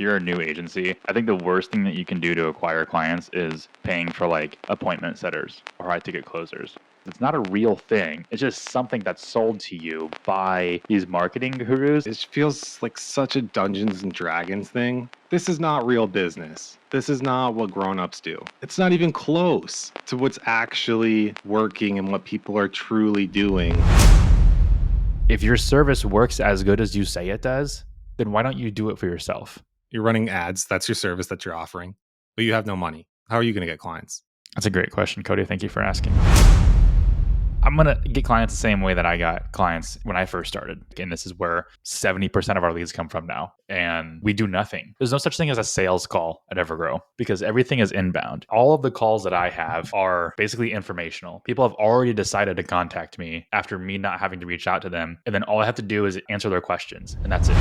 if you're a new agency, I think the worst thing that you can do to acquire clients is paying for like appointment setters or high ticket closers. It's not a real thing. It's just something that's sold to you by these marketing gurus. It feels like such a Dungeons and Dragons thing. This is not real business. This is not what grown-ups do. It's not even close to what's actually working and what people are truly doing. If your service works as good as you say it does, then why don't you do it for yourself? You're running ads. That's your service that you're offering, but you have no money. How are you going to get clients? That's a great question, Cody. Thank you for asking. I'm going to get clients the same way that I got clients when I first started. And this is where 70% of our leads come from now. And we do nothing. There's no such thing as a sales call at Evergrow because everything is inbound. All of the calls that I have are basically informational. People have already decided to contact me after me not having to reach out to them. And then all I have to do is answer their questions. And that's it.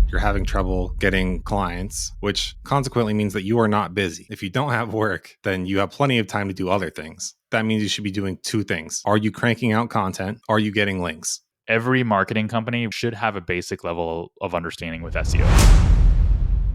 You're having trouble getting clients, which consequently means that you are not busy. If you don't have work, then you have plenty of time to do other things. That means you should be doing two things. Are you cranking out content? Are you getting links? Every marketing company should have a basic level of understanding with SEO.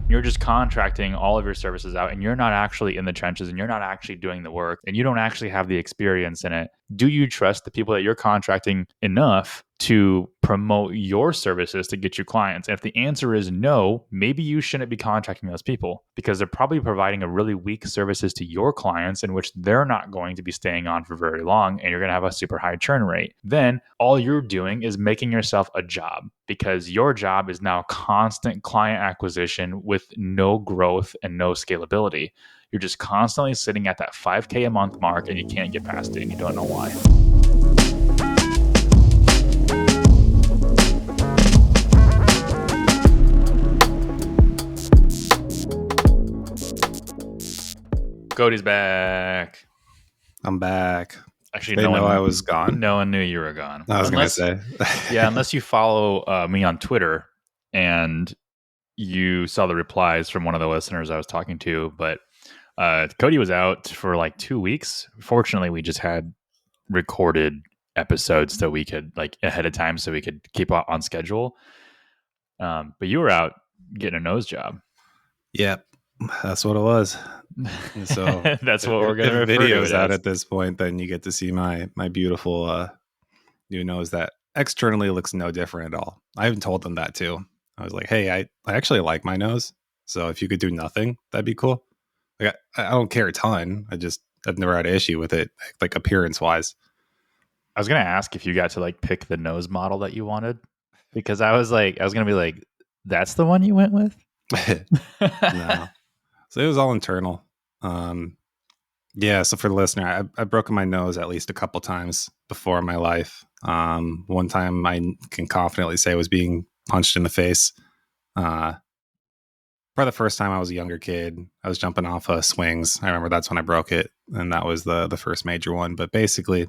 You're just contracting all of your services out and you're not actually in the trenches and you're not actually doing the work and you don't actually have the experience in it. Do you trust the people that you're contracting enough to promote your services to get you clients? And if the answer is no, maybe you shouldn't be contracting those people because they're probably providing a really weak services to your clients in which they're not going to be staying on for very long and you're going to have a super high churn rate. Then all you're doing is making yourself a job because your job is now constant client acquisition with no growth and no scalability. You're just constantly sitting at that 5K a month mark and you can't get past it and you don't know why. Cody's back. I'm back. Actually, they know I was gone. No one knew you were gone. I was going to say. Yeah, unless you follow me on Twitter and you saw the replies from one of the listeners I was talking to. But Cody was out for like 2 weeks. Fortunately, we just had recorded episodes that we could like ahead of time so we could keep on schedule. But you were out getting a nose job. Yep, that's what it was. So that's what we're going to refer to. If video's out at this point, then you get to see my beautiful new nose that externally looks no different at all. I even told them that too. I was like, hey, I actually like my nose. So if you could do nothing, that'd be cool. Like, I don't care a ton. I've never had an issue with it, like appearance wise. I was going to ask if you got to like pick the nose model that you wanted because I was going to be like, that's the one you went with? No. So it was all internal. Yeah. So for the listener, I've broken my nose at least a couple times before in my life. One time I can confidently say I was being punched in the face. Probably the first time I was a younger kid, I was jumping off swings. I remember that's when I broke it. And that was the first major one. But basically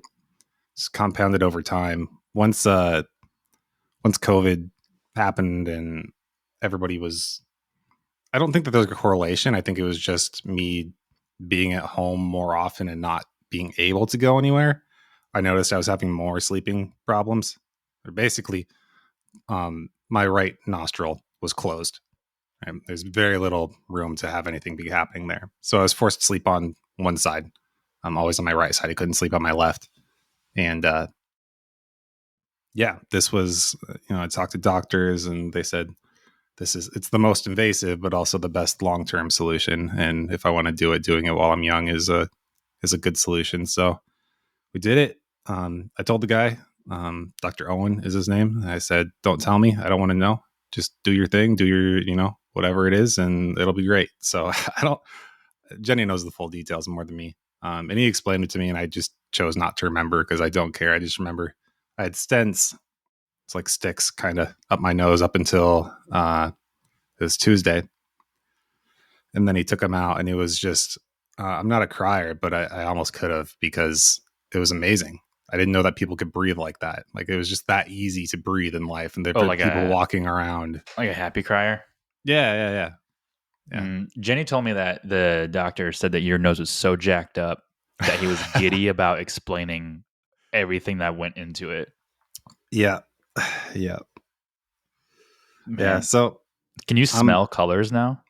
it's compounded over time. Once COVID happened and everybody was, I don't think that there's a correlation. I think it was just me being at home more often and not being able to go anywhere. I noticed I was having more sleeping problems. Basically, my right nostril was closed. And there's very little room to have anything be happening there. So I was forced to sleep on one side. I'm always on my right side. I couldn't sleep on my left. And yeah, this was, I talked to doctors and they said, it's the most invasive, but also the best long-term solution. And if I want to do it, doing it while I'm young is a good solution. So we did it. I told the guy, Dr. Owen is his name. I said, don't tell me. I don't want to know. Just do your thing, do your, whatever it is, and it'll be great. So Jenny knows the full details more than me. And he explained it to me and I just chose not to remember because I don't care. I just remember I had stents. It's like sticks kind of up my nose up until it was Tuesday. And then he took them out and it was just, I'm not a crier, but I almost could have because it was amazing. I didn't know that people could breathe like that. Like it was just that easy to breathe in life. And there were people walking around. Like a happy crier? Yeah. Jenny told me that the doctor said that your nose was so jacked up that he was giddy about explaining everything that went into it. Yeah. Man. Yeah. So Can you smell colors now?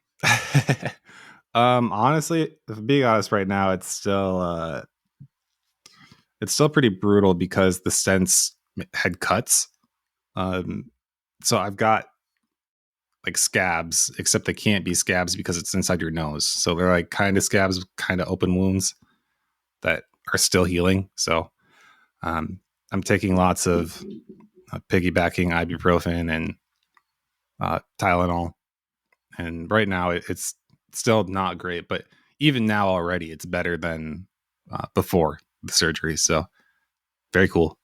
Honestly, if being honest right now, it's still pretty brutal because the stents had cuts. So I've got like scabs, except they can't be scabs because it's inside your nose. So they're like kind of scabs, kind of open wounds that are still healing. So I'm taking lots of piggybacking ibuprofen and Tylenol. And right now it's still not great, but even now already it's better than before the surgery. So very cool.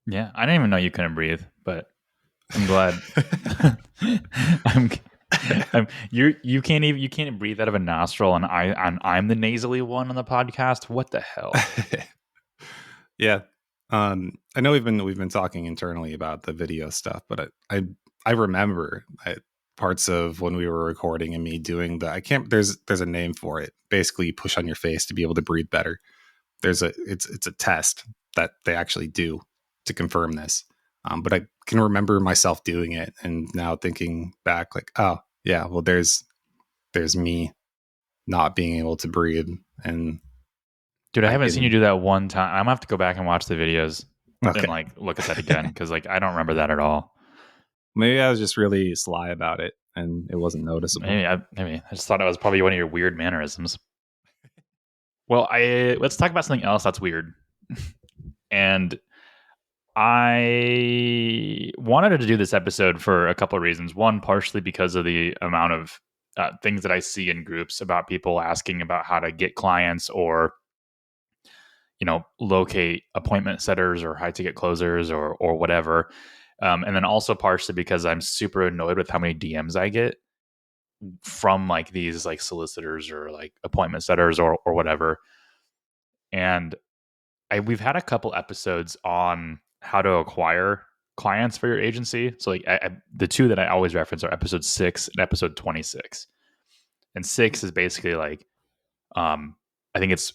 Yeah, I didn't even know you couldn't breathe, but I'm glad. You can't breathe out of a nostril, and I'm the nasally one on the podcast. What the hell? Yeah. I know we've been talking internally about the video stuff, but I remember parts of when we were recording and me doing there's a name for it. Basically you push on your face to be able to breathe better. It's a test that they actually do to confirm this. But I can remember myself doing it and now thinking back like, oh yeah, well there's me not being able to breathe. And Dude, I haven't seen you do that one time. I'm gonna have to go back and watch the videos and okay. like look at that again because like I don't remember that at all. Maybe I was just really sly about it and it wasn't noticeable. Maybe I just thought it was probably one of your weird mannerisms. Well, let's talk about something else that's weird. And I wanted to do this episode for a couple of reasons. One, partially because of the amount of things that I see in groups about people asking about how to get clients or locate appointment setters or high ticket closers or whatever. And then also partially because I'm super annoyed with how many DMs I get from like these like solicitors or like appointment setters or whatever. And we've had a couple episodes on how to acquire clients for your agency. So like the two that I always reference are episode 6 and episode 26. And 6 is basically like, I think it's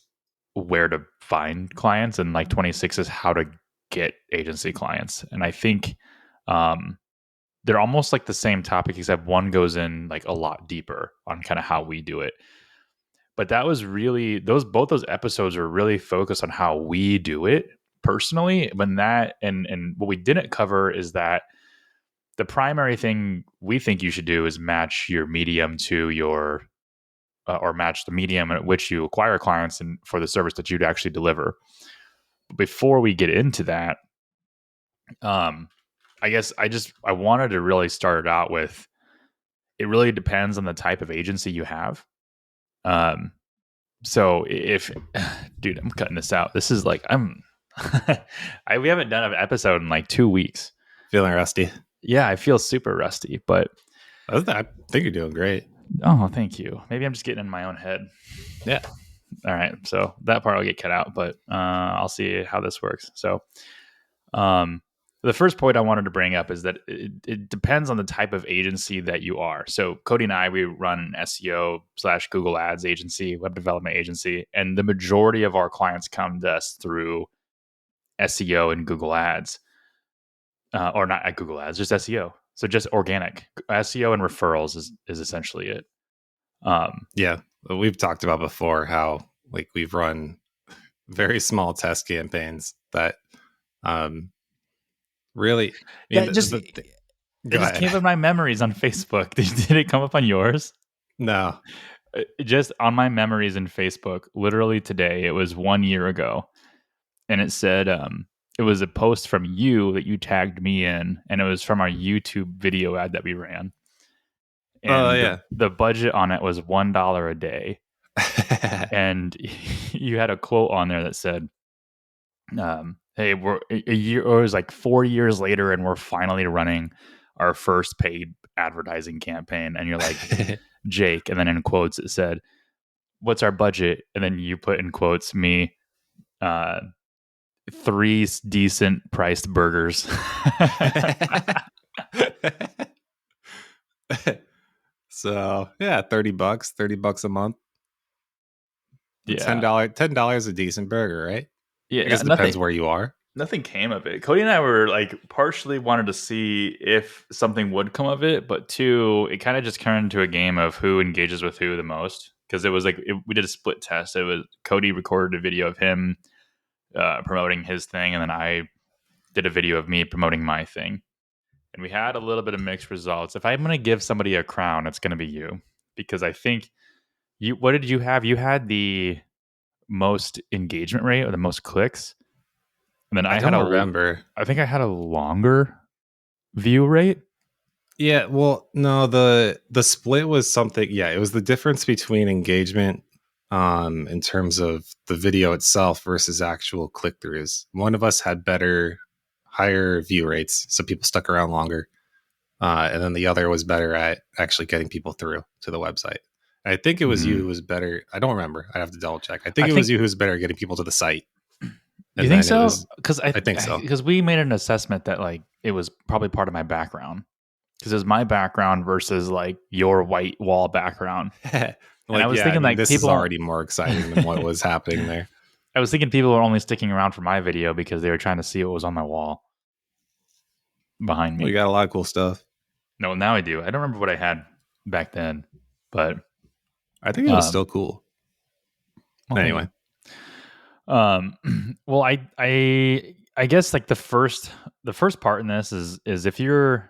where to find clients, and like 26 is how to get agency clients. And I think they're almost like the same topic, except one goes in like a lot deeper on kind of how we do it. But that was really both those episodes are really focused on how we do it personally. When that and what we didn't cover is that the primary thing we think you should do is match your medium to your or match the medium at which you acquire clients and for the service that you'd actually deliver. Before we get into that, I guess I wanted to really start it out with, it really depends on the type of agency you have. So if, dude, I'm cutting this out. This is like, we haven't done an episode in like 2 weeks. Feeling rusty. Yeah, I feel super rusty, but I think you're doing great. Oh, thank you. Maybe I'm just getting in my own head. Yeah. All right. So that part will get cut out, but I'll see how this works. So the first point I wanted to bring up is that it depends on the type of agency that you are. So Cody and I, we run an SEO/Google Ads agency, web development agency, and the majority of our clients come to us through SEO and Google Ads, or not at Google Ads, just SEO. So just organic SEO and referrals is essentially it. Yeah, we've talked about before how like we've run very small test campaigns that really it just came up in my memories on Facebook. Did it come up on yours? No. Just on my memories in Facebook, literally today, it was 1 year ago. And it said, it was a post from you that you tagged me in, and it was from our YouTube video ad that we ran. And the budget on it was $1 a day. And you had a quote on there that said, hey, we're a year, or it was like 4 years later, and we're finally running our first paid advertising campaign. And you're like, Jake. And then in quotes, it said, what's our budget? And then you put in quotes me, 3 decent priced burgers. So yeah, $30 a month. Yeah. $10 a decent burger, right? Yeah. I guess it depends where you are. nothing came of it. Cody and I were like partially wanted to see if something would come of it, but two, it kind of just turned into a game of who engages with who the most. Because it was like we did a split test. It was Cody recorded a video of him promoting his thing, and then I did a video of me promoting my thing. And we had a little bit of mixed results. If I'm going to give somebody a crown, it's going to be you, because I think you. What did you have? You had the most engagement rate or the most clicks, and then I I had don't remember. I think I had a longer view rate. Yeah, well, no, the split was something. Yeah, it was the difference between engagement in terms of the video itself versus actual click-throughs. One of us had higher view rates, so people stuck around longer. And then the other was better at actually getting people through to the website. I think it was you who was better. I don't remember. I have to double check. I think it was you who was better at getting people to the site. You think so? Because I think so. Because we made an assessment that like it was probably part of my background. Because it was my background versus like your white wall background. Like, and I was thinking like this people is already more exciting than what was happening there. I was thinking people were only sticking around for my video because they were trying to see what was on my wall behind me. Well, you got a lot of cool stuff. No, now I do. I don't remember what I had back then, but I think it was still cool. Well, anyway, well, I guess like the first part in this is if you're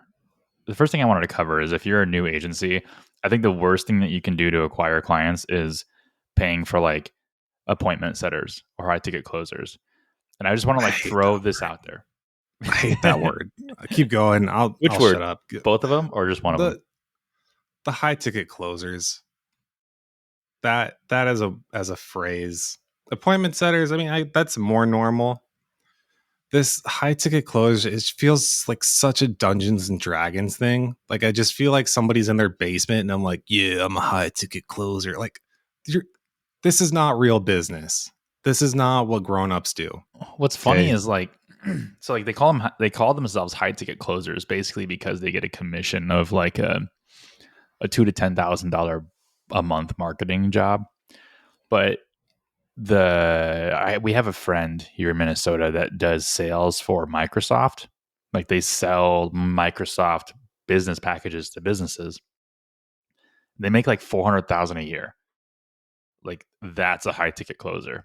the first thing I wanted to cover is if you're a new agency, I think the worst thing that you can do to acquire clients is paying for like appointment setters or high ticket closers. And I just want to like throw this out there. I hate that word. Keep going. I'll word? Shut up. Both of them or just one of them? The high ticket closers. That as a phrase. Appointment setters, I mean, that's more normal. This high ticket closure, it feels like such a Dungeons and Dragons thing. Like I just feel like somebody's in their basement and I'm like, yeah, I'm a high ticket closer. Like this is not real business. This is not what grown-ups do. What's funny is like, so like they call themselves high ticket closers basically because they get a commission of like a $2,000 to $10,000 a month marketing job. But we have a friend here in Minnesota that does sales for Microsoft. Like they sell Microsoft business packages to businesses. They make like $400,000 a year. Like that's a high ticket closer.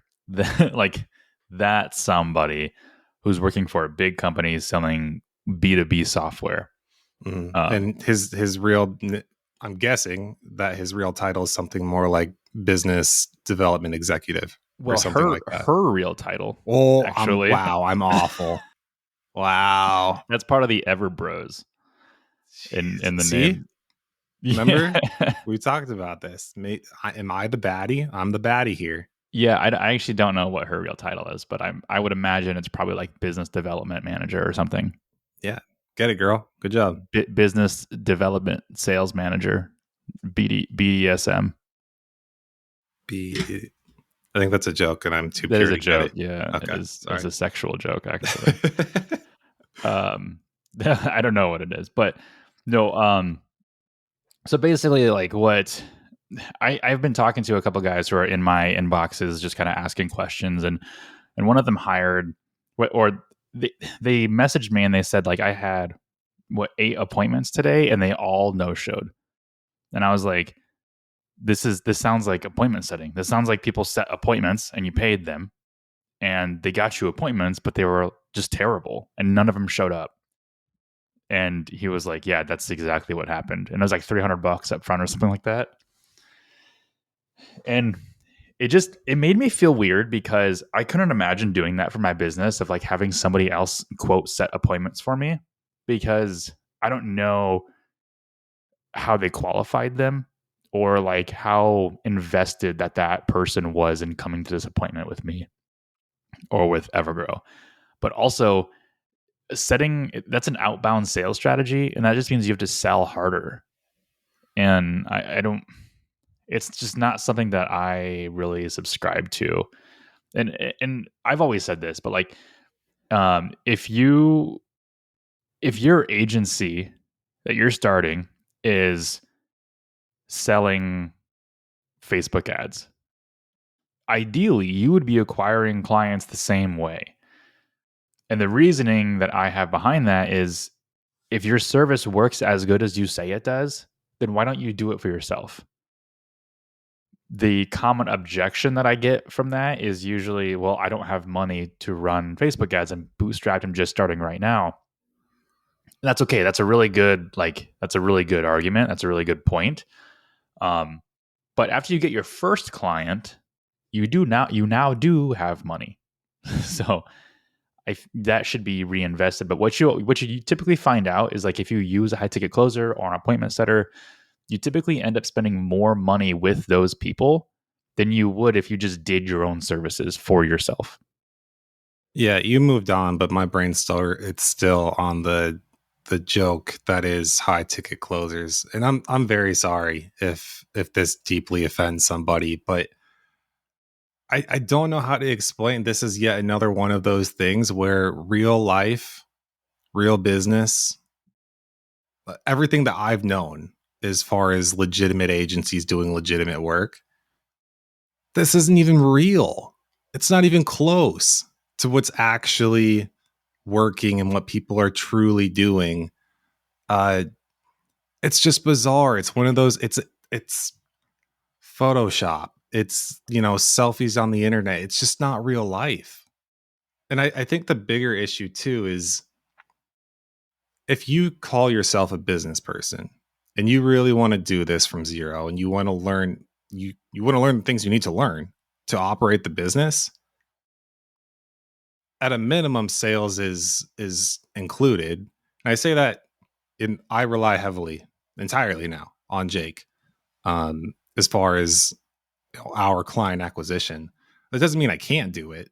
Like that's somebody who's working for a big company selling B2B software. And his real, I'm guessing that his real title is something more like business development executive. Well, or something like that. Her real title. Oh, actually. I'm awful. Wow. That's part of the Everbros in the name. Remember? We talked about this. Am I the baddie? I'm the baddie here. Yeah, I actually don't know what her real title is, but I would imagine it's probably like business development manager or something. Yeah. Get it, girl. Good job. Business development sales manager, BDSM. I think that's a joke, and I'm too pure. That is a to joke. Get it. Yeah, okay. It's a sexual joke, actually. I don't know what it is, but no. So basically, like what I've been talking to a couple guys who are in my inboxes, just kind of asking questions, and one of them hired, or they messaged me and they said like I had 8 appointments today, and they all no showed, and I was like, this sounds like appointment setting. This sounds like people set appointments and you paid them and they got you appointments, but they were just terrible and none of them showed up. And he was like, yeah, that's exactly what happened. And it was like $300 up front or something like that. And it made me feel weird because I couldn't imagine doing that for my business of like having somebody else quote set appointments for me, because I don't know how they qualified them or like how invested that person was in coming to this appointment with me or with Evergrow. But also that's an outbound sales strategy, and that just means you have to sell harder. And I don't, it's just not something that I really subscribe to. And I've always said this, but like, if your agency that you're starting is selling Facebook ads, ideally you would be acquiring clients the same way. And the reasoning that I have behind that is if your service works as good as you say it does, then why don't you do it for yourself? The common objection that I get from that is usually, well, I don't have money to run Facebook ads and bootstrapped. I'm just starting right now. And that's okay. That's a really good argument. That's a really good point. But after you get your first client, you now do have money. So that should be reinvested. But what you typically find out is like if you use a high ticket closer or an appointment setter, you typically end up spending more money with those people than you would if you just did your own services for yourself. Yeah, you moved on, but my brain's still on the joke that is high ticket closers. And I'm very sorry if this deeply offends somebody, but I don't know how to explain. This is yet another one of those things where real life, real business, everything that I've known as far as legitimate agencies doing legitimate work, this isn't even real. It's not even close to what's actually working and what people are truly doing. It's just bizarre. It's one of those, it's Photoshop. It's, selfies on the internet. It's just not real life. And I think the bigger issue too is if you call yourself a business person and you really want to do this from zero and you want to learn, you want to learn the things you need to learn to operate the business, at a minimum, sales is included. And I say that I rely heavily, entirely now on Jake, as far as our client acquisition. That doesn't mean I can't do it. It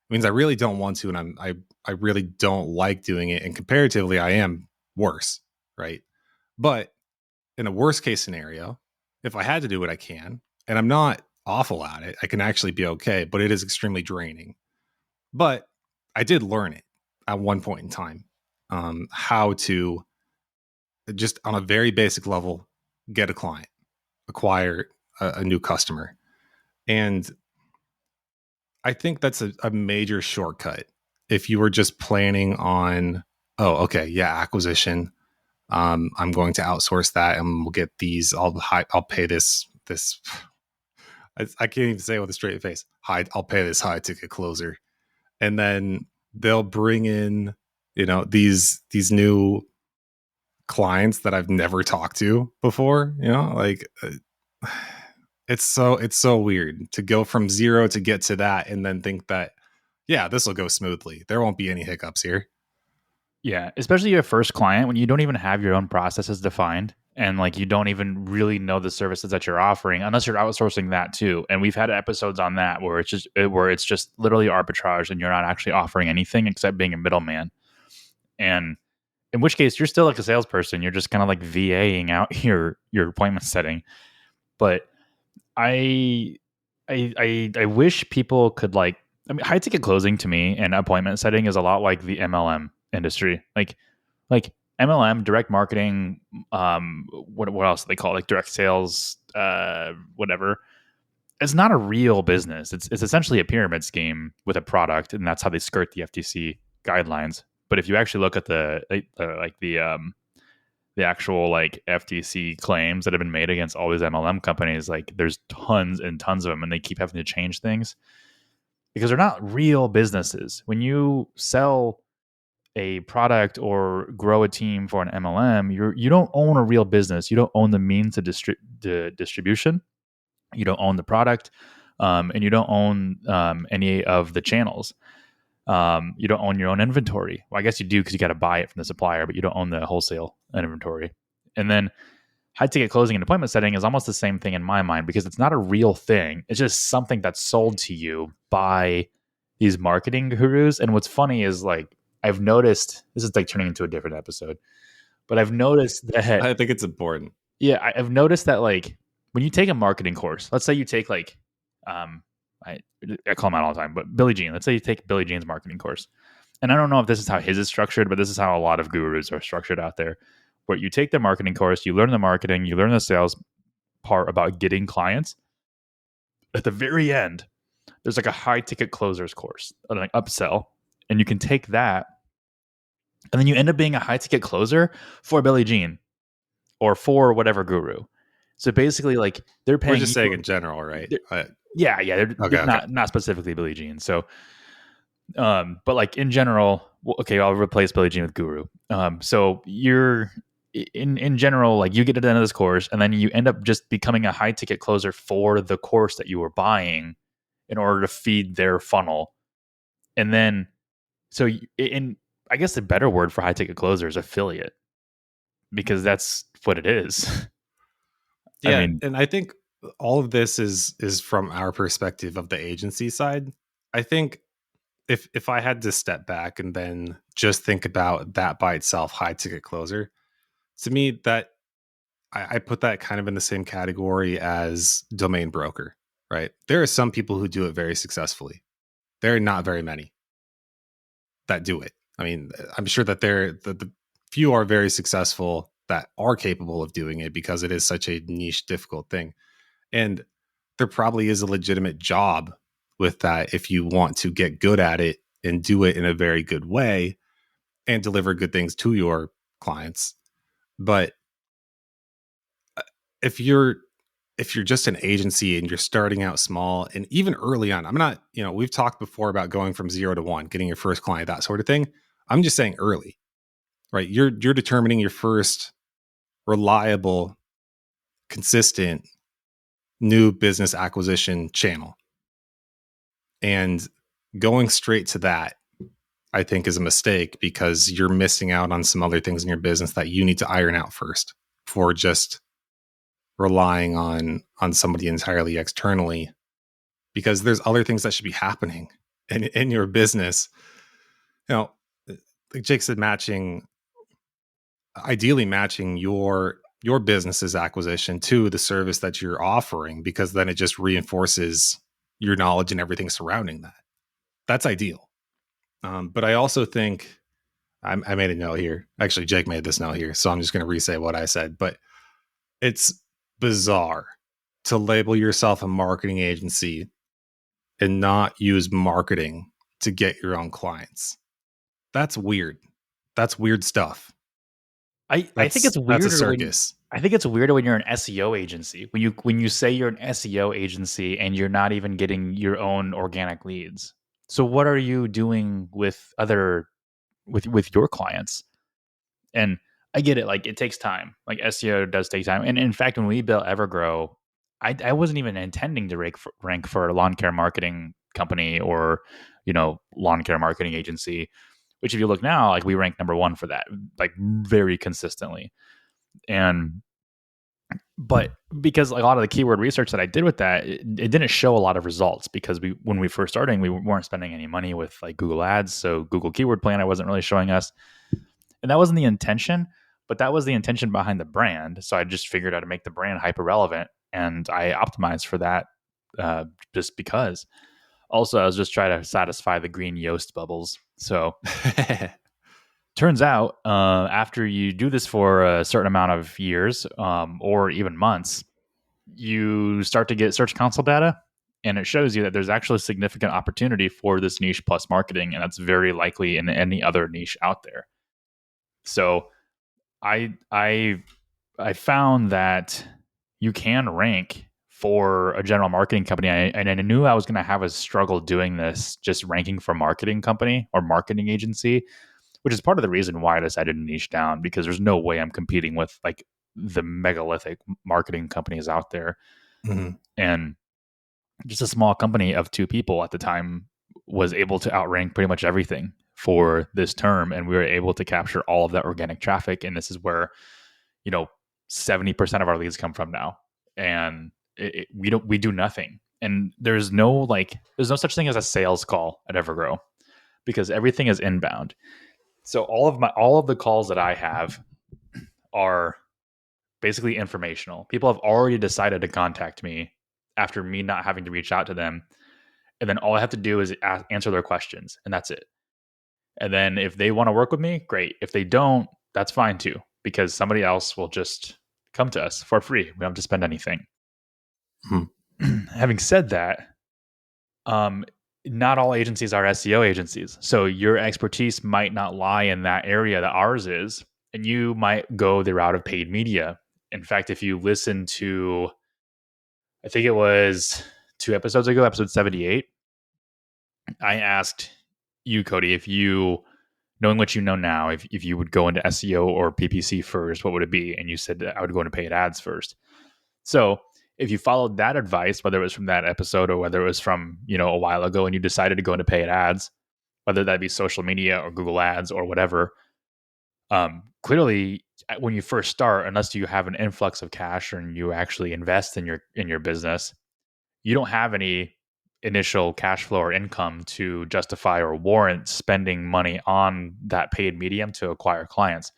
means I really don't want to, and I really don't like doing it. And comparatively, I am worse, right? But in a worst case scenario, if I had to do it, I can, and I'm not awful at it. I can actually be okay, but it is extremely draining. But I did learn it at one point in time, how to just on a very basic level get a client, acquire a new customer. And I think that's a major shortcut if you were just planning on, oh, okay, yeah, acquisition. I'm going to outsource that, and we'll get these. I'll pay this. I can't even say it with a straight face. I'll pay this high ticket closer, and then they'll bring in, these new clients that I've never talked to before. It's so weird to go from zero to get to that and then think that, yeah, this will go smoothly. There won't be any hiccups here. Yeah, especially your first client when you don't even have your own processes defined and like you don't even really know the services that you're offering unless you're outsourcing that too. And we've had episodes on that where it's just literally arbitrage and you're not actually offering anything except being a middleman. And in which case you're still like a salesperson. You're just kind of like VAing out your appointment setting. But I wish people could high ticket closing to me and appointment setting is a lot like the MLM industry. Like MLM, direct marketing, what else do they call it? Like direct sales, whatever. It's not a real business. It's essentially a pyramid scheme with a product, and that's how they skirt the FTC guidelines. But if you actually look at the actual like FTC claims that have been made against all these MLM companies, like there's tons and tons of them, and they keep having to change things because they're not real businesses. When you sell a product or grow a team for an MLM, you don't own a real business. You don't own the means to distribution. You don't own the product, and you don't own any of the channels. You don't own your own inventory. Well, I guess you do because you got to buy it from the supplier, but you don't own the wholesale inventory. And then high ticket closing and appointment setting is almost the same thing in my mind because it's not a real thing. It's just something that's sold to you by these marketing gurus. And what's funny is like I've noticed this is like turning into a different episode, but I've noticed that I think it's important. yeah, I've noticed that like when you take a marketing course, let's say you take like I call him out all the time, but Billy Jean. Let's say you take Billy Jean's marketing course. And I don't know if this is how his is structured, but this is how a lot of gurus are structured out there, where you take the marketing course, you learn the marketing, you learn the sales part about getting clients. At the very end, there's like a high ticket closers course, like upsell. And you can take that, and then you end up being a high ticket closer for Billie Jean or for whatever guru. So basically, like they're We're paying just you. saying in general, right? Yeah, they're Okay. not specifically Billie Jean. So, but like in general, okay, I'll replace Billie Jean with guru. So you're in general, like you get to the end of this course, and then you end up just becoming a high ticket closer for the course that you were buying in order to feed their funnel, and then so in I guess the better word for high ticket closer is affiliate, because that's what it is. I Yeah, mean, and I think all of this is from our perspective of the agency side. I think if I had to step back and then just think about that by itself, high ticket closer, to me that I put that kind of in the same category as domain broker, right? There are some people who do it very successfully. There are not very many that do it. I mean, I'm sure that the few are very successful that are capable of doing it because it is such a niche, difficult thing. And there probably is a legitimate job with that if you want to get good at it and do it in a very good way and deliver good things to your clients. But if you're if you're just an agency and you're starting out small and even early on, I'm not, we've talked before about going from 0 to 1, getting your first client, that sort of thing. I'm just saying early, right? You're determining your first reliable, consistent new business acquisition channel. And going straight to that, I think, is a mistake because you're missing out on some other things in your business that you need to iron out first for just relying on somebody entirely externally, because there's other things that should be happening in your business. You know, like Jake said, ideally matching your business's acquisition to the service that you're offering, because then it just reinforces your knowledge and everything surrounding that. That's ideal. But I also think I made a note here. Actually, Jake made this note here, so I'm just going to re-say what I said. But it's bizarre to label yourself a marketing agency and not use marketing to get your own clients. That's weird. That's weird stuff. I think it's That's a weirder when circus. I think it's weirder when you're an SEO agency. When you say you're an SEO agency and you're not even getting your own organic leads. So what are you doing with with your clients? And I get it, like it takes time. Like SEO does take time. And in fact, when we built Evergrow, I wasn't even intending to rank for a lawn care marketing company or, lawn care marketing agency, which if you look now, like we rank number one for that, like very consistently. And but because like a lot of the keyword research that I did with that, it didn't show a lot of results because when we first starting, we weren't spending any money with like Google ads. So Google Keyword Planner wasn't really showing us. And that wasn't the intention, but that was the intention behind the brand. So I just figured out to make the brand hyper relevant, and I optimized for that just because. Also, I was just trying to satisfy the green Yoast bubbles. So turns out, after you do this for a certain amount of years or even months, you start to get Search Console data, and it shows you that there's actually significant opportunity for this niche plus marketing, and that's very likely in any other niche out there. So I I I found that you can rank for a general marketing company, and I knew I was going to have a struggle doing this, just ranking for marketing company or marketing agency, which is part of the reason why I decided to niche down, because there's no way I'm competing with like the megalithic marketing companies out there. Mm-hmm. And just a small company of 2 people at the time was able to outrank pretty much everything for this term, and we were able to capture all of that organic traffic. And this is where 70% of our leads come from now, and we do nothing. And there's no such thing as a sales call at Evergrow, because everything is inbound. So all of the calls that I have are basically informational. People have already decided to contact me after me not having to reach out to them, and then all I have to do is answer their questions, and that's it. And then if they want to work with me, great. If they don't, that's fine too, because somebody else will just come to us for free. We don't have to spend anything. Hmm. Having said that, not all agencies are SEO agencies. So your expertise might not lie in that area that ours is, and you might go the route of paid media. In fact, if you listen to, I think it was 2 episodes ago, episode 78, I asked you, Cody, if you, knowing what you know now, if you would go into SEO or PPC first, what would it be? And you said that I would go into paid ads first. So if you followed that advice, whether it was from that episode or whether it was from, a while ago and you decided to go into paid ads, whether that be social media or Google ads or whatever, clearly when you first start, unless you have an influx of cash and you actually invest in your business, you don't have any initial cash flow or income to justify or warrant spending money on that paid medium to acquire clients,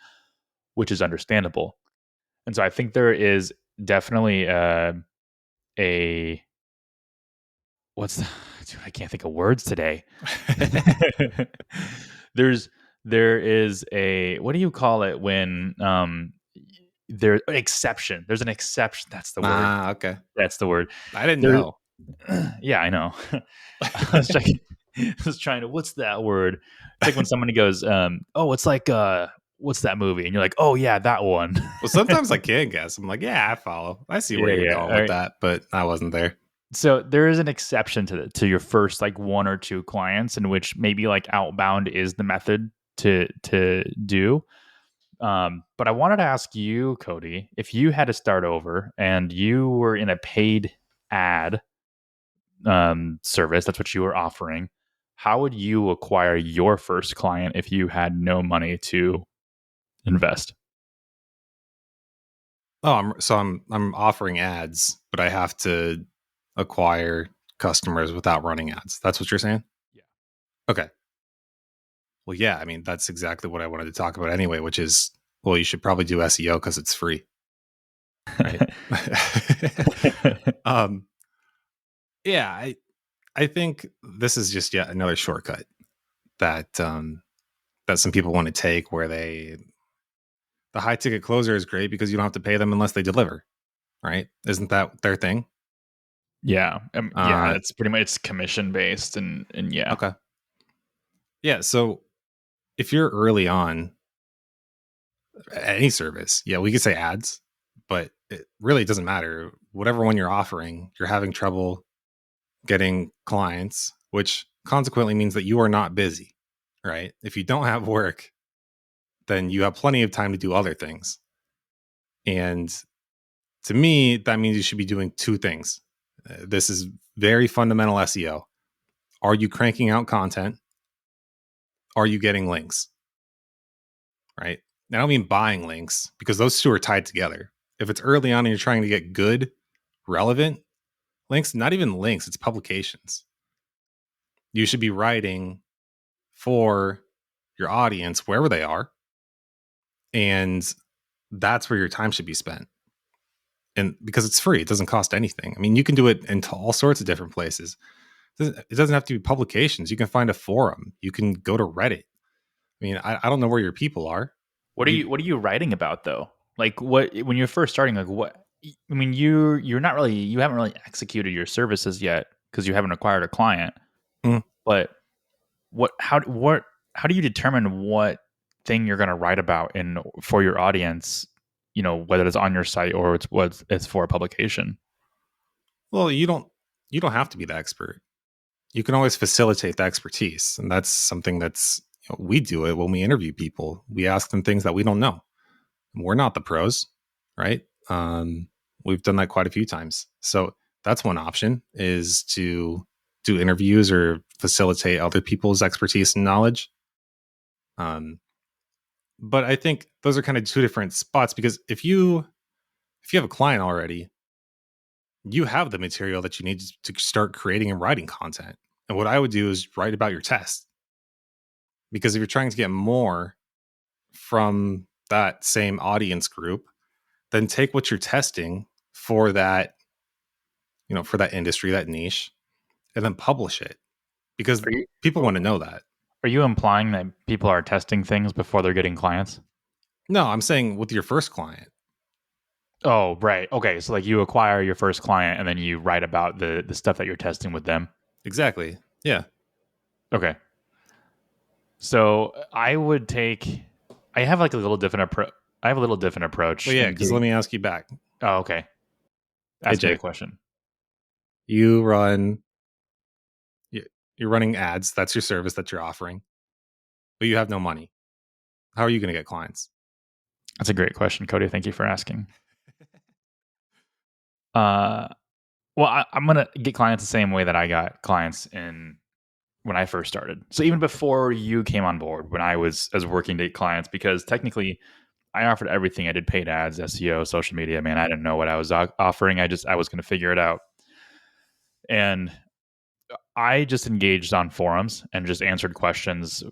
which is understandable. And so I think there is definitely a what's the, dude, I can't think of words today. There is a, what do you call it when there's an exception. There's an exception. That's the word. Okay. That's the word. I didn't There, know. yeah, I know. I was checking, I was trying to, what's that word? It's like when somebody goes, oh, it's like what's that movie? And you're like, oh yeah, that one. Well, sometimes I can guess. I'm like, yeah, I follow. I see where Yeah, you're yeah. going All with right. that, but I wasn't there. So there is an exception to your first like one or two clients in which maybe like outbound is the method to do. But I wanted to ask you, Cody, if you had to start over and you were in a paid ad service, that's what you were offering. How would you acquire your first client if you had no money to invest? Oh, I'm offering ads, but I have to acquire customers without running ads. That's what you're saying? Yeah. Okay. Well, yeah, I mean, that's exactly what I wanted to talk about anyway, which is, well, you should probably do SEO because it's free. Right. um, yeah, I think this is just yet another shortcut that that some people want to take where the high ticket closer is great because you don't have to pay them unless they deliver, right? Isn't that their thing? Yeah. Yeah, it's pretty much, it's commission based and yeah. Okay. Yeah, so if you're early on any service, yeah, we could say ads, but it really doesn't matter. Whatever one you're offering, you're having trouble getting clients, which consequently means that you are not busy, right? If you don't have work, then you have plenty of time to do other things. And to me, that means you should be doing two things. This is very fundamental SEO. Are you cranking out content? Are you getting links? Right? I don't mean buying links because those two are tied together. If it's early on and you're trying to get good, relevant links, not even links, it's publications. You should be writing for your audience wherever they are. And that's where your time should be spent. And because it's free, it doesn't cost anything. I mean, you can do it into all sorts of different places. It doesn't have to be publications. You can find a forum. You can go to Reddit. I mean, I don't know where your people are. What are you writing about though? Like what, when you're first starting, like what, I mean, you haven't really executed your services yet because you haven't acquired a client. Mm. But how do you determine what thing you're going to write about in for your audience, whether it's on your site or it's for a publication? Well, you don't have to be the expert. You can always facilitate the expertise, and that's something that's we do it when we interview people. We ask them things that we don't know. We're not the pros, right? We've done that quite a few times. So that's one option, is to do interviews or facilitate other people's expertise and knowledge. But I think those are kind of two different spots, because if you have a client already, you have the material that you need to start creating and writing content. And what I would do is write about your test. Because if you're trying to get more from that same audience group, then take what you're testing for that, for that industry, that niche, and then publish it, because people want to know that. Are you implying that people are testing things before they're getting clients? No, I'm saying with your first client. Oh, right. Okay. So like you acquire your first client and then you write about the stuff that you're testing with them. Exactly. Yeah. Okay. So I have like a little different approach. I have a little different approach Well, yeah, in because let getting. me ask you back. Oh, okay. Hey, Ask me the Jake, question. you run, you- you're running ads. That's your service that you're offering, but you have no money. How are you going to get clients? That's a great question, Cody. Thank you for asking. Uh, well, I'm gonna get clients the same way that I got clients in when I first started. So even before you came on board, when I was working to get clients, because technically I offered everything. I did paid ads, SEO, social media. Man, I didn't know what I was offering. I was going to figure it out, and I just engaged on forums and just answered questions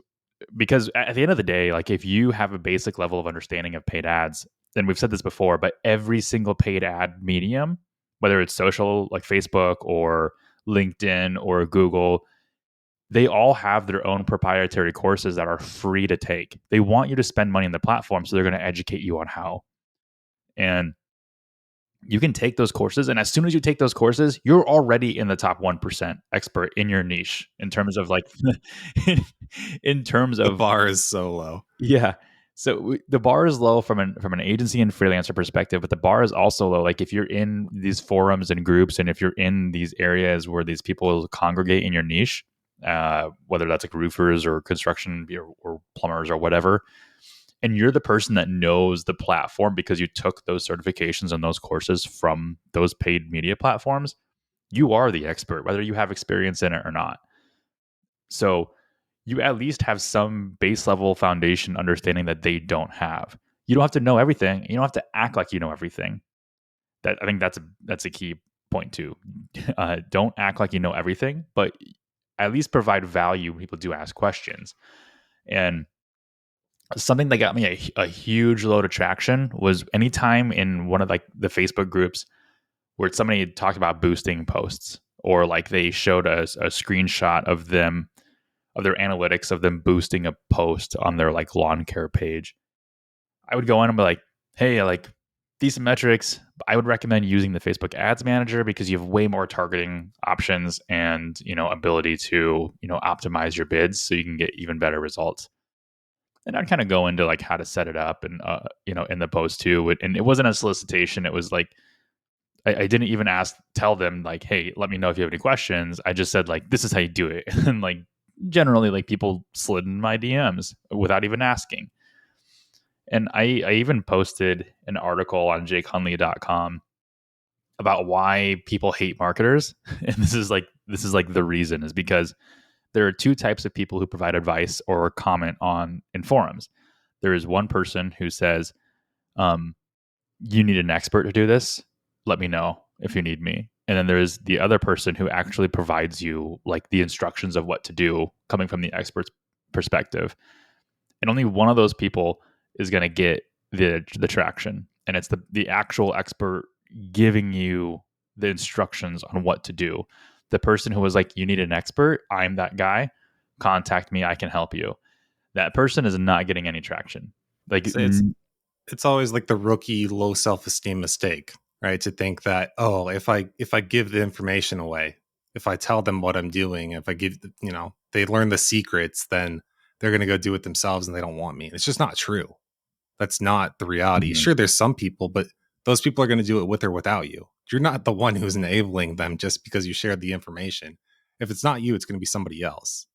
because at the end of the day, like if you have a basic level of understanding of paid ads, then we've said this before, but every single paid ad medium, whether it's social like Facebook or LinkedIn or Google, they all have their own proprietary courses that are free to take. They want you to spend money on the platform, so they're going to educate you on how. And you can take those courses, and as soon as you take those courses, you're already in the top 1% expert in your niche in terms of like in terms The of bar is so low. yeah. So the bar is low from an agency and freelancer perspective, but the bar is also low. Like if you're in these forums and groups, and if you're in these areas where these people congregate in your niche, whether that's like roofers or construction or plumbers or whatever, and you're the person that knows the platform because you took those certifications and those courses from those paid media platforms, you are the expert, whether you have experience in it or not. So you at least have some base level foundation understanding that they don't have. You don't have to know everything. You don't have to act like you know everything. That I think that's a key point too. Don't act like you know everything, but at least provide value when people do ask questions. And something that got me a huge load of traction was anytime in one of like the Facebook groups where somebody had talked about boosting posts, or like they showed us a screenshot of them of their analytics of them boosting a post on their like lawn care page. I would go in and be like, hey, like decent metrics. I would recommend using the Facebook Ads Manager because you have way more targeting options and ability to optimize your bids so you can get even better results. And I'd kind of go into like how to set it up and in the post too. And it wasn't a solicitation. It was like I didn't even tell them like, hey, let me know if you have any questions. I just said like, this is how you do it. And like generally like people slid in my DMs without even asking. And I even posted an article on jakehunley.com about why people hate marketers. And this is like the reason is because there are two types of people who provide advice or comment on in forums. There is one person who says, um, you need an expert to do this. Let me know if you need me. And then there's the other person who actually provides you like the instructions of what to do coming from the expert's perspective. And only one of those people is going to get the traction. And it's the actual expert giving you the instructions on what to do. The person who was like, you need an expert, I'm that guy. Contact me, I can help you. That person is not getting any traction. Like So it's always like the rookie low self-esteem mistake, right? To think that, oh, if I give the information away, if I tell them what I'm doing, if I give, they learn the secrets, then they're going to go do it themselves and they don't want me. It's just not true. That's not the reality. Mhm. Sure, there's some people, but those people are going to do it with or without you. You're not the one who's enabling them just because you shared the information. If it's not you, it's going to be somebody else.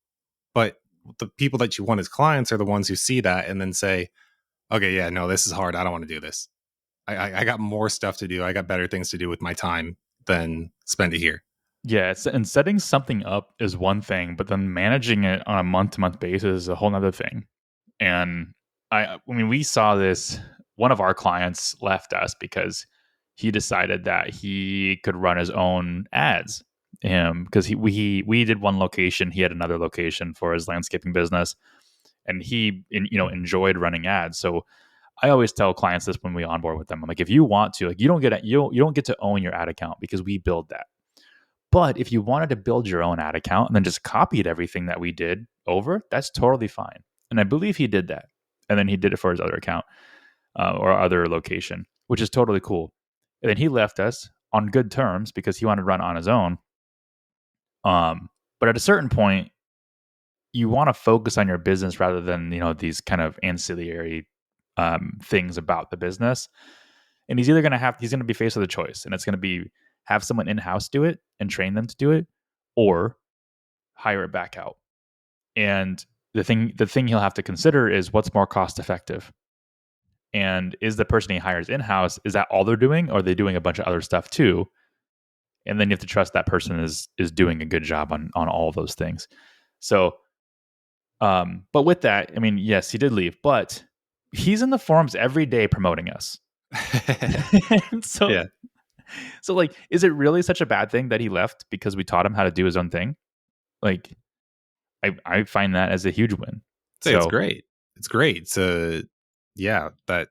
But the people that you want as clients are the ones who see that and then say, okay, yeah, no, this is hard. I don't want to do this. I got more stuff to do. I got better things to do with my time than spend it here. Yeah, and setting something up is one thing, but then managing it on a month to month basis is a whole nother thing. And I mean, we saw this. One of our clients left us because he decided that he could run his own ads. Because we did one location, he had another location for his landscaping business, and he enjoyed running ads. So I always tell clients this when we onboard with them. I'm like, if you want to, like, you don't get to own your ad account because we build that. But if you wanted to build your own ad account and then just copied everything that we did over, that's totally fine. And I believe he did that. And then he did it for his other account or other location, which is totally cool. And then he left us on good terms because he wanted to run on his own. But at a certain point, you want to focus on your business rather than, these kind of ancillary things about the business. And he's going to be faced with a choice, and it's going to be have someone in-house do it and train them to do it, or hire it back out. And the thing he'll have to consider is what's more cost effective. And is the person he hires in-house, is that all they're doing, or are they doing a bunch of other stuff too? And then you have to trust that person is doing a good job on all of those things. So but with that, I mean, yes, he did leave, but he's in the forums every day promoting us. so Yeah. So like, is it really such a bad thing that he left because we taught him how to do his own thing? Like, I find that as a huge win. So it's great. It's great to, that,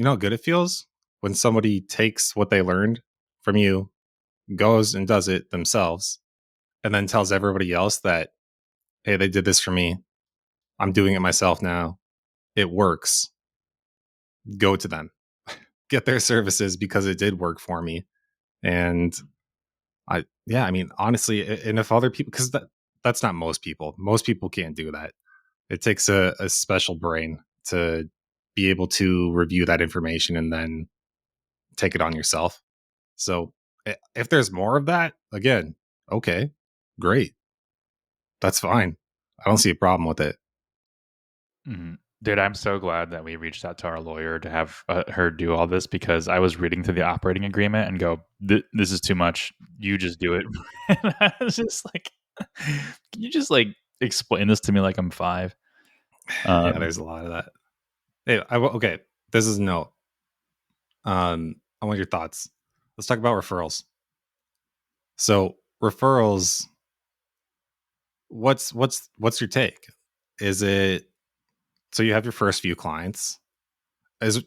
how good it feels when somebody takes what they learned from you, goes and does it themselves, and then tells everybody else that, hey, they did this for me. I'm doing it myself now. It works. Go to them. Get their services because it did work for me. And I mean, honestly, and if other people, because that's not most people. Most people can't do that. It takes a special brain to be able to review that information and then take it on yourself. So if there's more of that, again, okay, great. That's fine. I don't see a problem with it. Mm-hmm. Dude, I'm so glad that we reached out to our lawyer to have her do all this, because I was reading through the operating agreement and go, this is too much. You just do it. And I was just like, can you just like explain this to me like I'm 5? Yeah, there's a lot of that. Hey, okay. This is no. I want your thoughts. Let's talk about referrals. So referrals, what's your take? Is it, so you have your first few clients? Are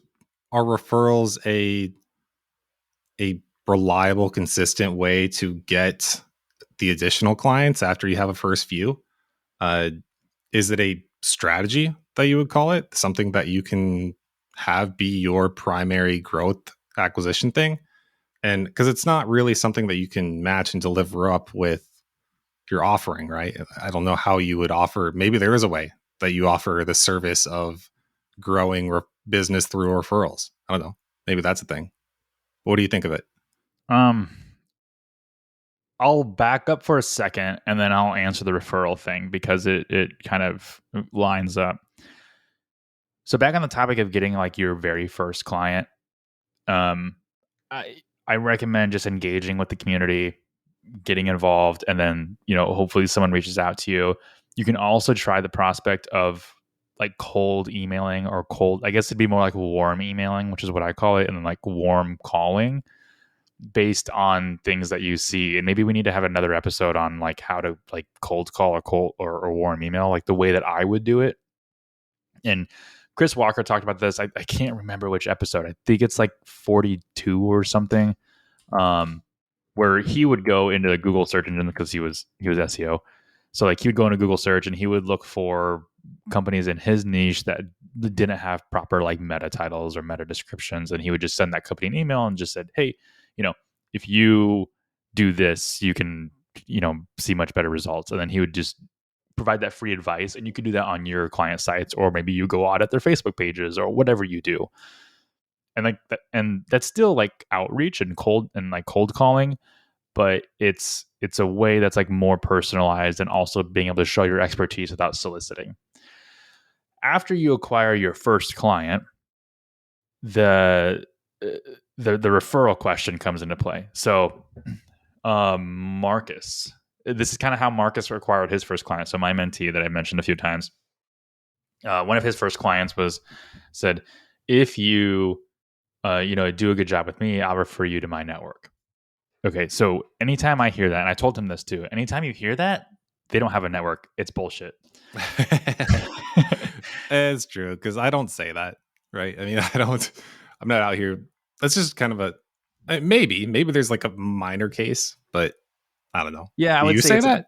referrals a reliable, consistent way to get the additional clients after you have a first few? Is it a strategy that you would call it? Something that you can have be your primary growth acquisition thing? And because it's not really something that you can match and deliver up with your offering, right? I don't know how you would offer. Maybe there is a way that you offer the service of growing business through referrals. I don't know. Maybe that's a thing. What do you think of it? I'll back up for a second and then I'll answer the referral thing, because it kind of lines up. So back on the topic of getting like your very first client, I recommend just engaging with the community, getting involved, and then, hopefully someone reaches out to you. You can also try the prospect of like cold emailing, or cold, I guess it'd be more like warm emailing, which is what I call it, and then like warm calling based on things that you see. And maybe we need to have another episode on like how to like cold call or cold or warm email, like the way that I would do it. And Chris Walker talked about this. I can't remember which episode. I think it's like 42 or something, where he would go into the Google search engine, because he was SEO. So like he would go into Google search and he would look for companies in his niche that didn't have proper like meta titles or meta descriptions. And he would just send that company an email and just said, hey, if you do this, you can, see much better results. And then he would just provide that free advice, and you could do that on your client sites, or maybe you go audit their Facebook pages or whatever you do. And like that, and that's still like outreach and cold calling, but it's a way that's like more personalized, and also being able to show your expertise without soliciting. After you acquire your first client, the referral question comes into play. So Marcus, this is kind of how Marcus acquired his first client. So my mentee that I mentioned a few times, one of his first clients said, if you do a good job with me, I'll refer you to my network. Okay, so anytime I hear that, and I told him this too, anytime you hear that, they don't have a network. It's bullshit. It's true, because I don't say that, right? I mean, I'm not out here. That's just kind of maybe there's like a minor case, but I don't know. Yeah, I Do would you say that?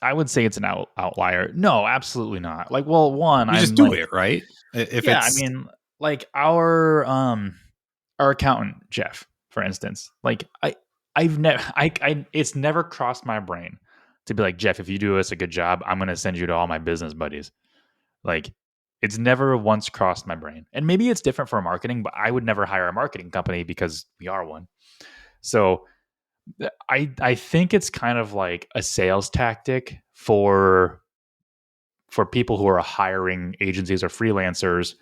I would say it's an outlier. No, absolutely not. Like, well, one, you just do it, right? If I mean, like our accountant Jeff, for instance, like I've never, it's never crossed my brain to be like, Jeff, if you do us a good job, I'm going to send you to all my business buddies. Like, it's never once crossed my brain. And maybe it's different for marketing, but I would never hire a marketing company because we are one. So I think it's kind of like a sales tactic for people who are hiring agencies or freelancers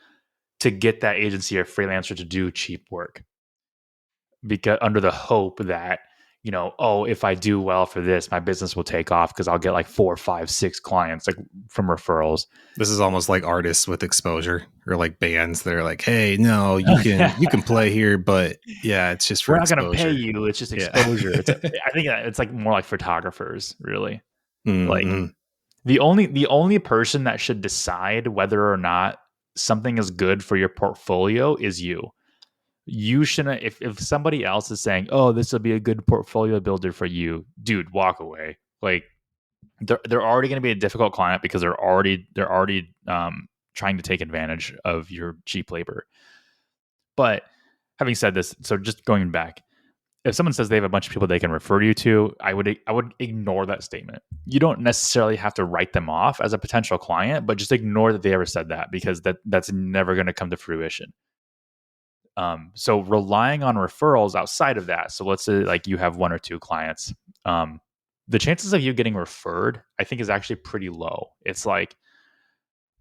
to get that agency or freelancer to do cheap work, because under the hope that, oh, if I do well for this, my business will take off because I'll get like 4, 5, 6 clients like from referrals. This is almost like artists with exposure, or like bands that are like, hey, no, you can play here, but yeah, it's just for We're not exposure. going to pay you. It's just exposure. I think it's like more like photographers, really. Mm-hmm. Like the only person that should decide whether or not something is good for your portfolio is you. You shouldn't. If somebody else is saying, "Oh, this will be a good portfolio builder for you," dude, walk away. Like they're already going to be a difficult client because they're already trying to take advantage of your cheap labor. But having said this, so just going back, if someone says they have a bunch of people they can refer you to, I would ignore that statement. You don't necessarily have to write them off as a potential client, but just ignore that they ever said that, because that's never going to come to fruition. So relying on referrals outside of that. So let's say like you have 1 or 2 clients. The chances of you getting referred, I think, is actually pretty low. It's like,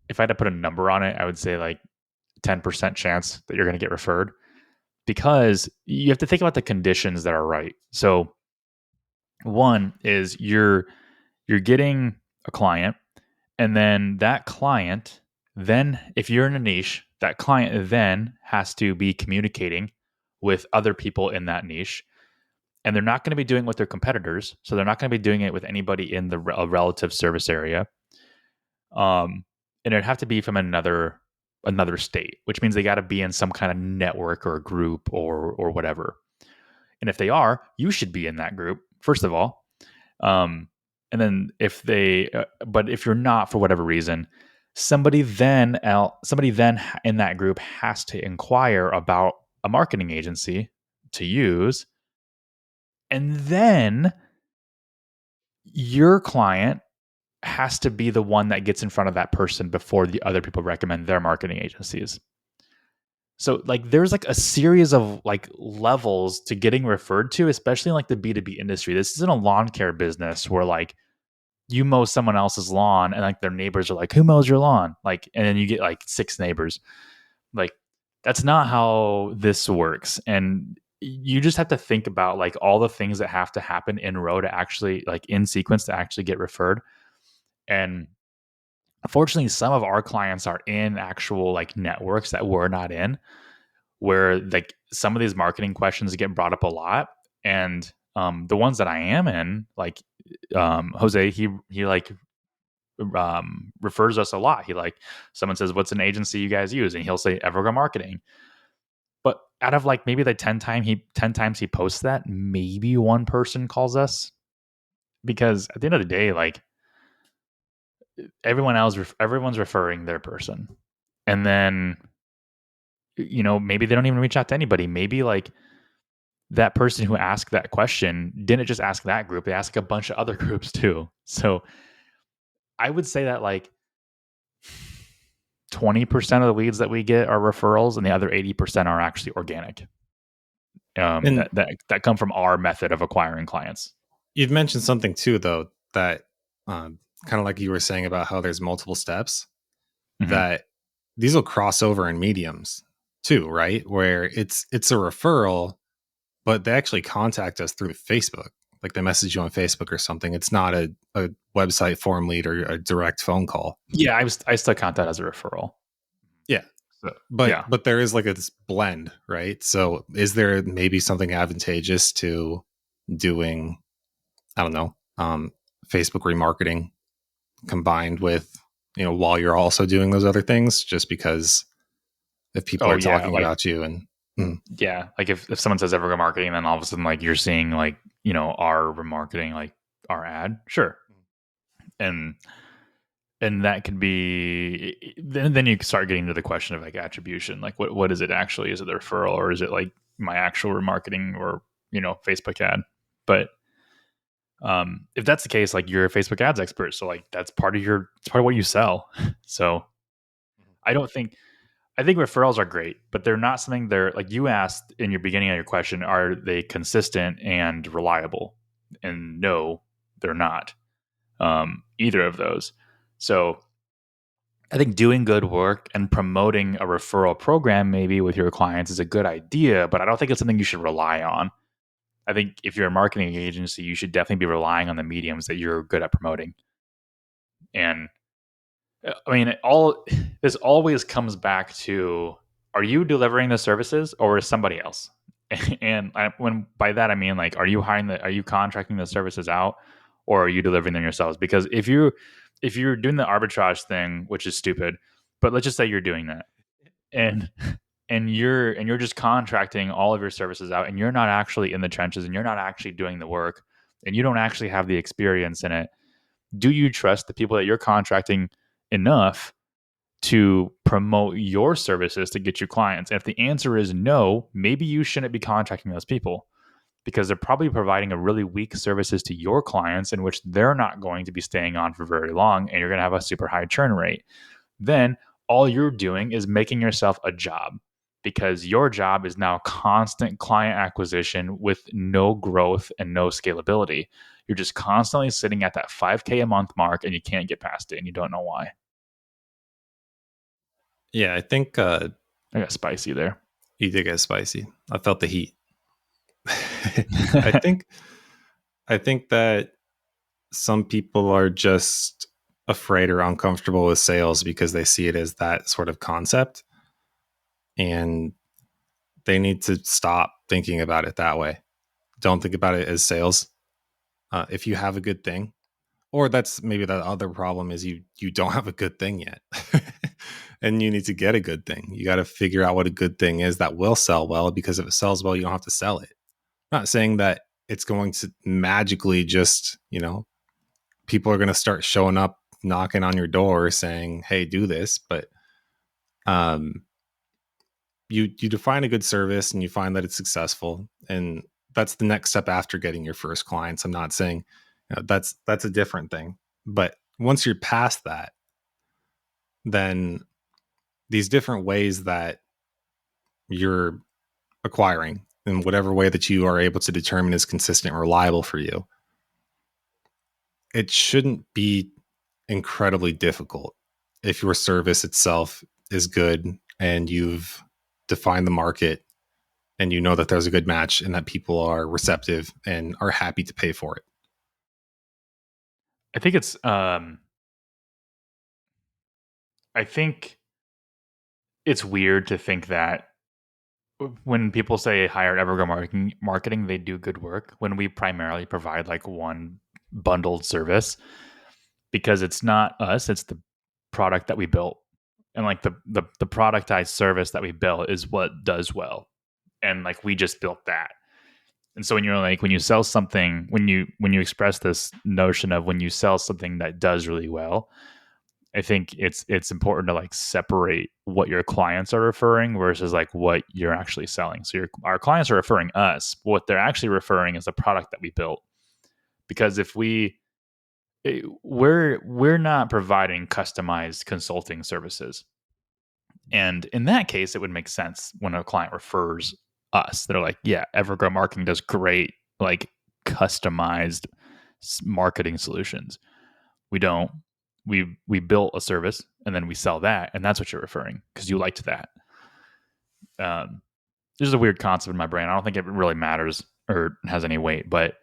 if I had to put a number on it, I would say like 10% chance that you're going to get referred, because you have to think about the conditions that are right. So one is you're getting a client, and then that client, then if you're in a niche, that client then has to be communicating with other people in that niche, and they're not going to be doing it with their competitors. So they're not going to be doing it with anybody in the relative service area. And it'd have to be from another state, which means they got to be in some kind of network or group or whatever. And if they are, you should be in that group, first of all. And then but if you're not, for whatever reason, somebody then in that group has to inquire about a marketing agency to use, and then your client has to be the one that gets in front of that person before the other people recommend their marketing agencies. So like there's like a series of like levels to getting referred to, especially in like the B2B industry. This isn't a lawn care business where like you mow someone else's lawn and like their neighbors are like, who mows your lawn? Like, and then you get like 6 neighbors. Like, that's not how this works. And you just have to think about like all the things that have to happen in row to actually, like, in sequence to actually get referred. And unfortunately, some of our clients are in actual like networks that we're not in, where like some of these marketing questions get brought up a lot. And the ones that I am in, like Jose, he like refers us a lot. He like, someone says, "What's an agency you guys use?" And he'll say Evergreen Marketing. But out of like maybe the 10 times he posts that, maybe one person calls us, because at the end of the day, like everyone's referring their person, and then maybe they don't even reach out to anybody. Maybe like that person who asked that question didn't just ask that group; they asked like a bunch of other groups too. So I would say that like 20% of the leads that we get are referrals, and the other 80% are actually organic. That come from our method of acquiring clients. You've mentioned something too, though, that kind of like you were saying about how there's multiple steps, that these will cross over in mediums too, right? Where it's a referral, but they actually contact us through Facebook. Like they message you on Facebook or something. It's not a website form lead or a direct phone call. Yeah, I still count that as a referral. Yeah. So, but there is like this blend, right? So is there maybe something advantageous to doing, I don't know, Facebook remarketing combined with, while you're also doing those other things, just because if people are talking about you and yeah, like if someone says Evergreen Marketing, then all of a sudden like you're seeing like, our remarketing, like our ad, sure. And that could be, then you start getting to the question of like attribution. Like what is it actually? Is it the referral, or is it like my actual remarketing, or, Facebook ad? But If that's the case, like you're a Facebook ads expert, so like that's part of what you sell. So I don't think I think referrals are great, but they're not something they're like you asked in your beginning of your question, are they consistent and reliable? And no, they're not. Either of those. So I think doing good work and promoting a referral program maybe with your clients is a good idea, but I don't think it's something you should rely on. I think if you're a marketing agency, you should definitely be relying on the mediums that you're good at promoting. And I mean, this always comes back to: are you delivering the services or is somebody else? And when by that I mean like, are you contracting the services out, or are you delivering them yourselves? Because if you're doing the arbitrage thing, which is stupid, but let's just say you're doing that, and and you're just contracting all of your services out, and you're not actually in the trenches, and you're not actually doing the work, and you don't actually have the experience in it. Do you trust the people that you're contracting enough to promote your services to get you clients? And if the answer is no, maybe you shouldn't be contracting those people, because they're probably providing a really weak services to your clients in which they're not going to be staying on for very long, and you're going to have a super high churn rate. Then all you're doing is making yourself a job, because your job is now constant client acquisition with no growth and no scalability. You're just constantly sitting at that 5K a month mark, and you can't get past it, and you don't know why. Yeah, I think I got spicy there. you did get spicy. I felt the heat. I think that some people are just afraid or uncomfortable with sales because they see it as that sort of concept, and they need to stop thinking about it that way. Don't think about it as sales. If you have a good thing, or that's maybe the other problem is you don't have a good thing yet, and you need to get a good thing. You got to figure out what a good thing is that will sell well, because if it sells well, you don't have to sell it. I'm not saying that it's going to magically just, people are going to start showing up, knocking on your door saying, hey, do this. But you define a good service and you find that it's successful. And that's the next step after getting your first clients. I'm not saying that's a different thing. But once you're past that, then these different ways that you're acquiring, in whatever way that you are able to determine is consistent and reliable for you, it shouldn't be incredibly difficult if your service itself is good and you've defined the market and you know that there's a good match and that people are receptive and are happy to pay for it. I think it's I think it's weird to think that when people say hire Evergrow marketing, they do good work when we primarily provide like one bundled service, because it's not us, it's the product that we built. And like the productized service that we built is what does well. And like we just built that. And so when you're like, when you sell something, when you express this notion of when you sell something that does really well, I think it's important to like separate what your clients are referring versus like what you're actually selling. So our clients are referring us. What they're actually referring is the product that we built. Because if we're not providing customized consulting services. And in that case, it would make sense when a client refers us. They're like, yeah, Evergrow Marketing does great, like customized marketing solutions. We don't. We built a service and then we sell that, and that's what you're referring because you liked that. There's a weird concept in my brain. I don't think it really matters or has any weight, but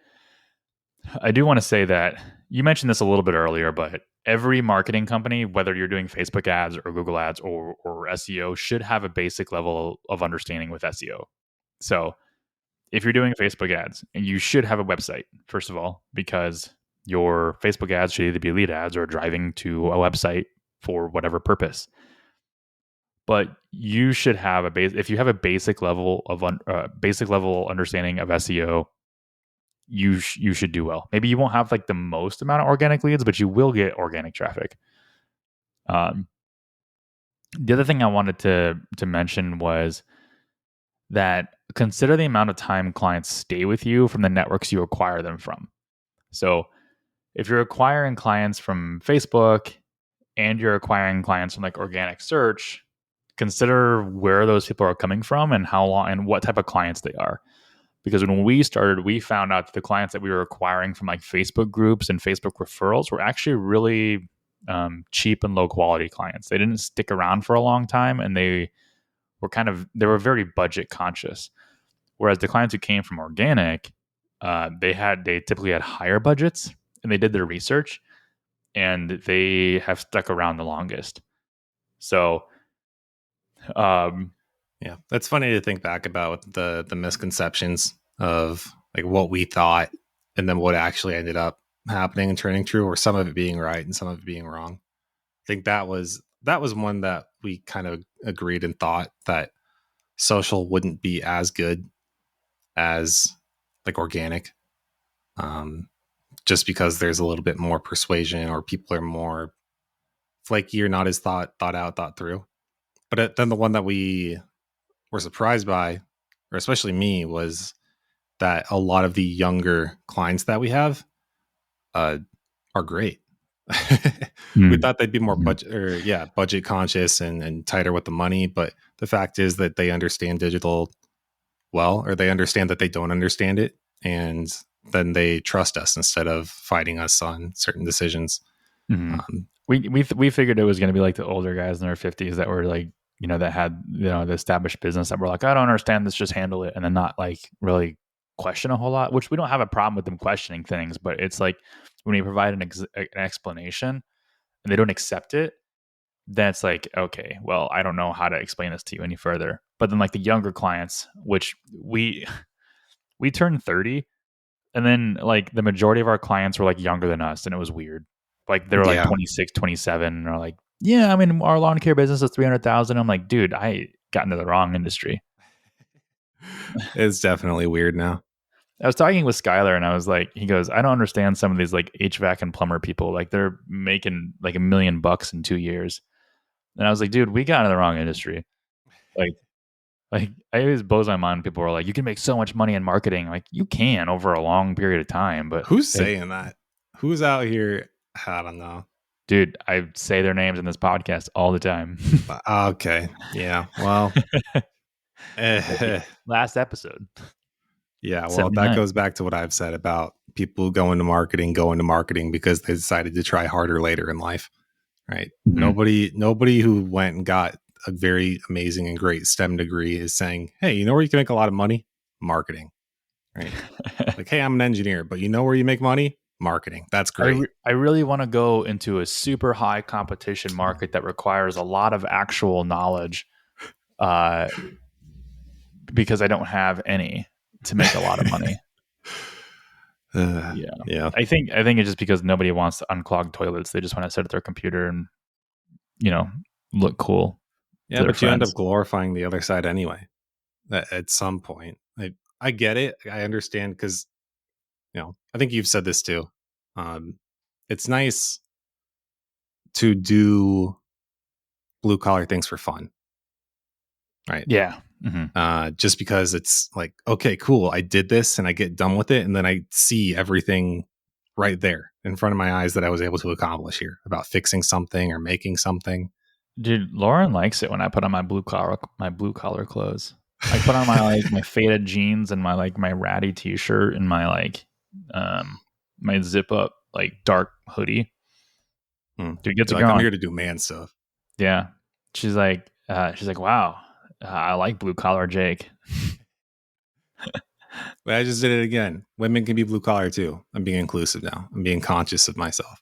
I do want to say that you mentioned this a little bit earlier, but every marketing company, whether you're doing Facebook ads or Google ads or SEO, should have a basic level of understanding with SEO. So if you're doing Facebook ads, and you should have a website, first of all, because your Facebook ads should either be lead ads or driving to a website for whatever purpose. But you should have if you have a basic level understanding of SEO, you should do well. Maybe you won't have like the most amount of organic leads, but you will get organic traffic. The other thing I wanted to mention was that consider the amount of time clients stay with you from the networks you acquire them from. So if you're acquiring clients from Facebook and you're acquiring clients from like organic search, consider where those people are coming from and how long and what type of clients they are. Because when we started, we found out that the clients that we were acquiring from like Facebook groups and Facebook referrals were actually really cheap and low quality clients. They didn't stick around for a long time, and they were very budget conscious. Whereas the clients who came from organic, they typically had higher budgets, and they did their research, and they have stuck around the longest. So, yeah, that's funny to think back about the misconceptions of like what we thought and then what actually ended up happening and turning true, or some of it being right and some of it being wrong. I think that was one that we kind of agreed and thought that social wouldn't be as good as like organic, just because there's a little bit more persuasion, or people are more flaky or not as thought out, thought through. But then the one that we were surprised by, or especially me, was that a lot of the younger clients that we have are great. We thought they'd be more budget conscious and tighter with the money, but the fact is that they understand digital well, or they understand that they don't understand it, and then they trust us instead of fighting us on certain decisions. We figured it was going to be like the older guys in their 50s that were like, that had, the established business, that were like, I don't understand this, just handle it, and then not like really question a whole lot, which we don't have a problem with them questioning things, but it's like when you provide an explanation and they don't accept it, then it's like, okay, well, I don't know how to explain this to you any further. But then like the younger clients, which we turned 30, and then like the majority of our clients were like younger than us, and it was weird. Like they were like 26, 27, and are like, yeah, I mean, our lawn care business is 300,000. I'm like, dude, I got into the wrong industry. It's definitely weird now. I was talking with Skylar, and I was like, he goes, I don't understand some of these like HVAC and plumber people. Like they're making like $1 million in 2 years. And I was like, dude, we got into the wrong industry. Like I always blows my mind. People are like, you can make so much money in marketing. Like you can over a long period of time, but who's saying that? Who's out here? I don't know. Dude, I say their names in this podcast all the time. Okay. Yeah. Well, last episode. Yeah. Well, 79. That goes back to what I've said about people going to marketing because they decided to try harder later in life. Right. Mm-hmm. Nobody who went and got a very amazing and great STEM degree is saying, hey, you know where you can make a lot of money? Marketing. Right. Like, hey, I'm an engineer, but you know where you make money? Marketing. That's great. I really want to go into a super high competition market that requires a lot of actual knowledge, because I don't have any to make a lot of money. Yeah. I think it's just because nobody wants to unclog toilets. They just want to sit at their computer and, look cool. Yeah, but you end up glorifying the other side anyway. At some point, I get it. I understand because, I think you've said this too. It's nice to do blue collar things for fun, right? Yeah. Mm-hmm. Just because it's like, okay, cool, I did this and I get done with it, and then I see everything right there in front of my eyes that I was able to accomplish here about fixing something or making something. Dude, Lauren likes it when I put on my blue collar clothes. I put on my my faded jeans and my ratty t-shirt and my my zip up dark hoodie. Dude, gets I'm here to do man stuff. Yeah. She's like, wow, I like blue collar Jake. But I just did it again. Women can be blue collar too. I'm being inclusive now. I'm being conscious of myself.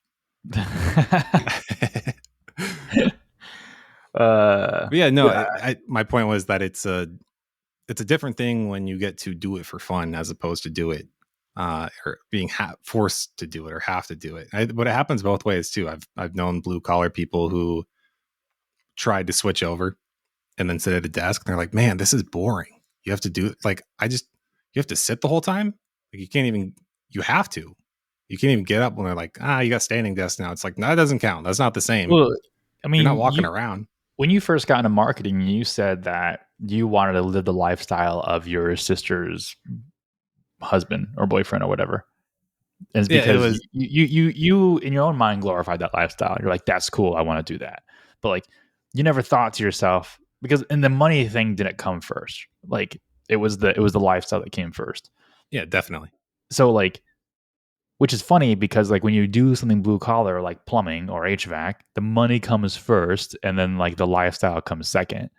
My point was that it's a different thing when you get to do it for fun as opposed to do it or being forced to do it or have to do it. But it happens both ways too. I've known blue collar people who tried to switch over and then sit at a desk and they're like, man, this is boring. You have to do you have to sit the whole time. Like you can't even get up when they're like, you got standing desk now. It's like, no, that doesn't count. That's not the same. Well, I mean, you're not walking around. When you first got into marketing, you said that you wanted to live the lifestyle of your sister's husband or boyfriend or whatever. And it's because you in your own mind glorified that lifestyle. You're like, that's cool. I want to do that. But like, you never thought to yourself, because and the money thing didn't come first. Like it was the lifestyle that came first. Yeah, definitely. So like, which is funny because like when you do something blue collar like plumbing or HVAC, the money comes first and then like the lifestyle comes second.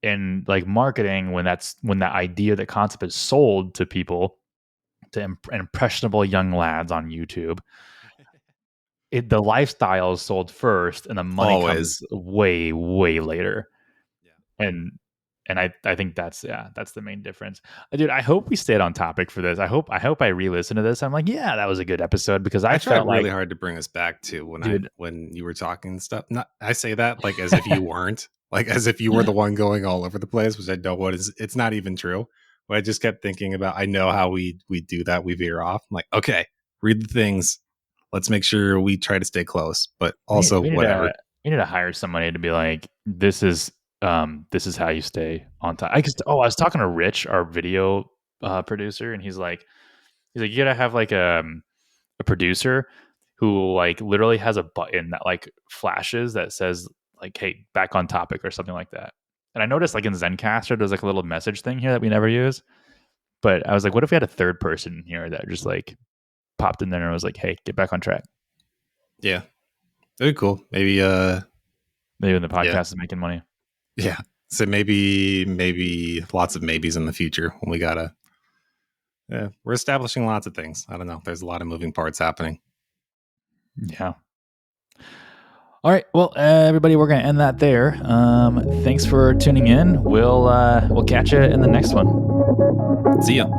And like marketing, when that idea, that concept is sold to people, to impressionable young lads on YouTube, the lifestyle is sold first and the money comes way, way later. Yeah. And I think that's the main difference. Dude, I hope we stayed on topic for this. I hope I re-listen to this. I'm like, yeah, that was a good episode, because I tried felt really hard to bring us back to when you were talking and stuff. Not, I say that like as if you weren't, like as if you were the one going all over the place, which I know it's not even true. But I just kept thinking about, I know how we do that. We veer off. I'm like, okay, read the things. Let's make sure we try to stay close, but also whatever. We need to hire somebody to be like, this is how you stay on time. I was talking to Rich, our video producer, and he's like, you gotta have like a producer who like literally has a button that like flashes that says like, hey, back on topic or something like that. And I noticed like in Zencaster, there's like a little message thing here that we never use. But I was like, what if we had a third person here that just like popped in there and was like, hey, get back on track. Yeah. Very cool. Maybe when the podcast is making money. Yeah. So maybe lots of maybes in the future when we gotta. Yeah, we're establishing lots of things. I don't know. There's a lot of moving parts happening. Yeah. All right. Well, everybody, we're going to end that there. Thanks for tuning in. We'll catch you in the next one. See ya.